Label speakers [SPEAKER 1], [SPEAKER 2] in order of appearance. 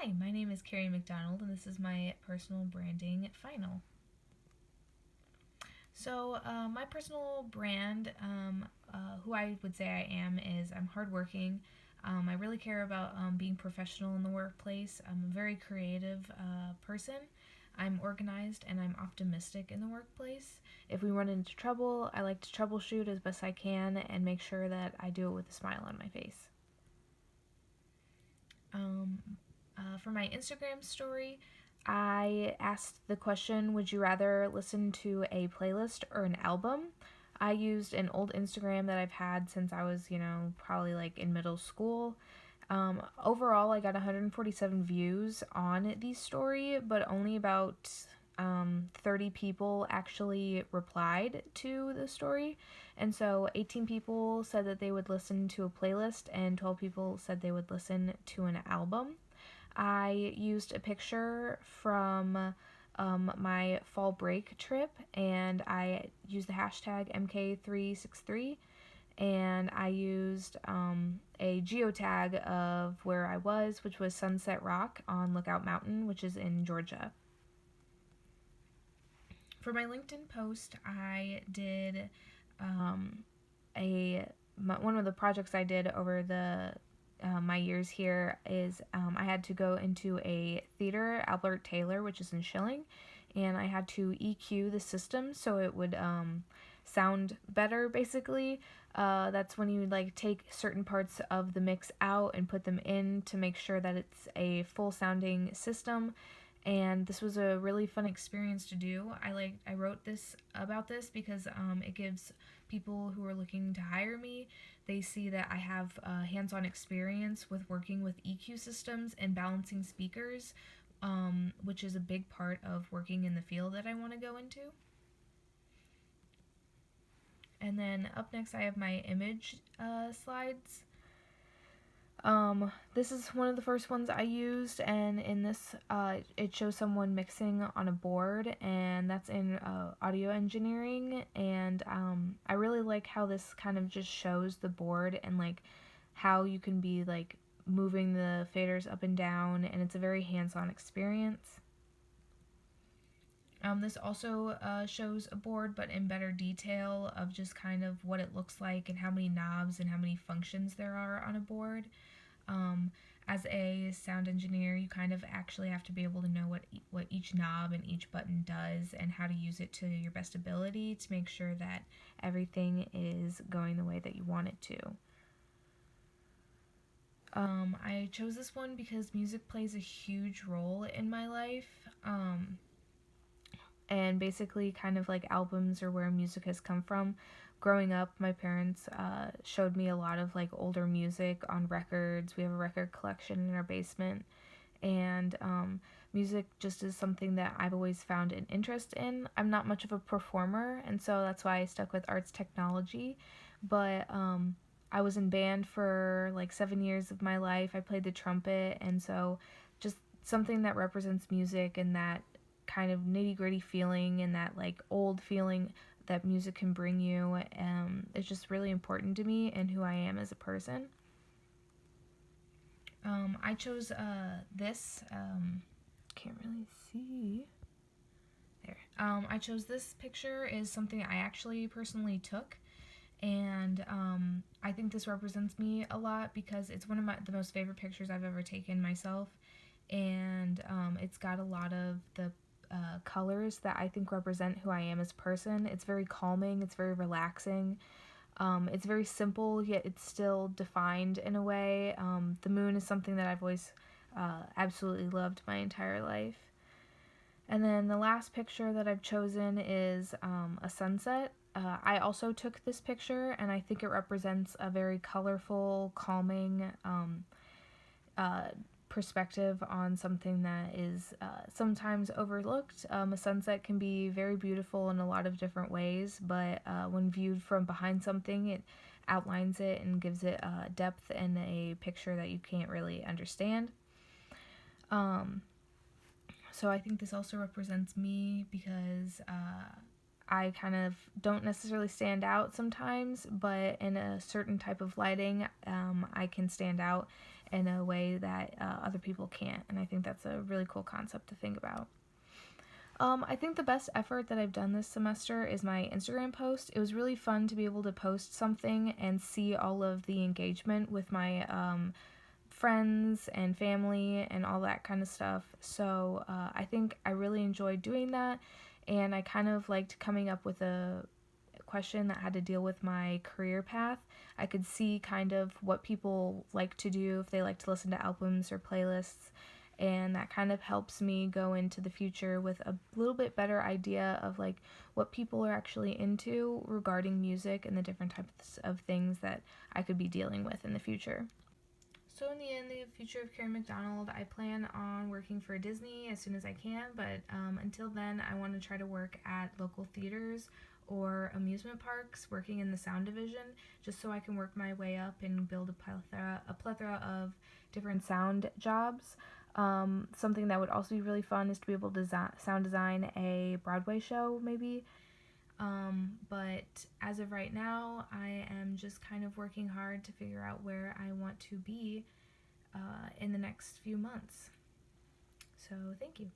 [SPEAKER 1] Hi, my name is Carrie McDonald, and this is my personal branding final. My personal brand, who I would say I am, is I'm hardworking. I really care about being professional in the workplace. I'm a very creative person. I'm organized and I'm optimistic in the workplace. If we run into trouble, I like to troubleshoot as best I can and make sure that I do it with a smile on my face. Um, for my Instagram story, I asked the question, would you rather listen to a playlist or an album? I used an old Instagram that I've had since I was, probably like in middle school. Overall, I got 147 views on the story, but only about 30 people actually replied to the story. And so 18 people said that they would listen to a playlist, and 12 people said they would listen to an album. I used a picture from my fall break trip, and I used the hashtag MK363, and I used a geotag of where I was, which was Sunset Rock on Lookout Mountain, which is in Georgia. For my LinkedIn post, I did a one of the projects I did over the my years here is I had to go into a theater, Albert Taylor, which is in Schilling, and I had to EQ the system so it would sound better. Basically, that's when you like take certain parts of the mix out and put them in to make sure that it's a full sounding system. And this was a really fun experience to do. I wrote this about this because it gives people who are looking to hire me, they see that I have hands-on experience with working with EQ systems and balancing speakers, which is a big part of working in the field that I want to go into. And then up next, I have my image slides. This is one of the first ones I used, and in this, it shows someone mixing on a board, and that's in audio engineering. And I really like how this kind of just shows the board and like how you can be like moving the faders up and down, and it's a very hands-on experience. This also shows a board, but in better detail of just kind of what it looks like and how many knobs and how many functions there are on a board. Um, as a sound engineer, you kind of actually have to be able to know what each knob and each button does and how to use it to your best ability to make sure that everything is going the way that you want it to. I chose this one because music plays a huge role in my life. And basically, kind of like albums or where music has come from. Growing up, my parents showed me a lot of like older music on records. We have a record collection in our basement, and music just is something that I've always found an interest in. I'm not much of a performer, and so that's why I stuck with arts technology. But I was in band for like 7 years of my life. I played the trumpet, and so just something that represents music and that kind of nitty gritty feeling and that like old feeling that music can bring you is just really important to me and who I am as a person. I chose this. Can't really see. There. I chose this picture is something I actually personally took, and I think this represents me a lot because it's one of the most favorite pictures I've ever taken myself, and it's got a lot of the colors that I think represent who I am as a person. It's very calming, it's very relaxing. It's very simple, yet it's still defined in a way. The moon is something that I've always absolutely loved my entire life. And then the last picture that I've chosen is a sunset. I also took this picture, and I think it represents a very colorful, calming uh, perspective on something that is sometimes overlooked. A sunset can be very beautiful in a lot of different ways, but when viewed from behind something, it outlines it and gives it depth and a picture that you can't really understand. Um, so I think this also represents me because I kind of don't necessarily stand out sometimes, but in a certain type of lighting, I can stand out. in a way that other people can't. And I think that's a really cool concept to think about. I think the best effort that I've done this semester is my Instagram post. It was really fun to be able to post something and see all of the engagement with my friends and family and all that kind of stuff. So I think I really enjoyed doing that, and I kind of liked coming up with a question that had to deal with my career path. I could see kind of what people like to do, if they like to listen to albums or playlists, and that kind of helps me go into the future with a little bit better idea of like what people are actually into regarding music and the different types of things that I could be dealing with in the future. So in the end, the future of Karen McDonald, I plan on working for Disney as soon as I can, but until then, I want to try to work at local theaters or amusement parks, working in the sound division, just so I can work my way up and build a plethora of different sound jobs. Something that would also be really fun is to be able to sound design a Broadway show, maybe. But as of right now, I am just kind of working hard to figure out where I want to be in the next few months. So, thank you.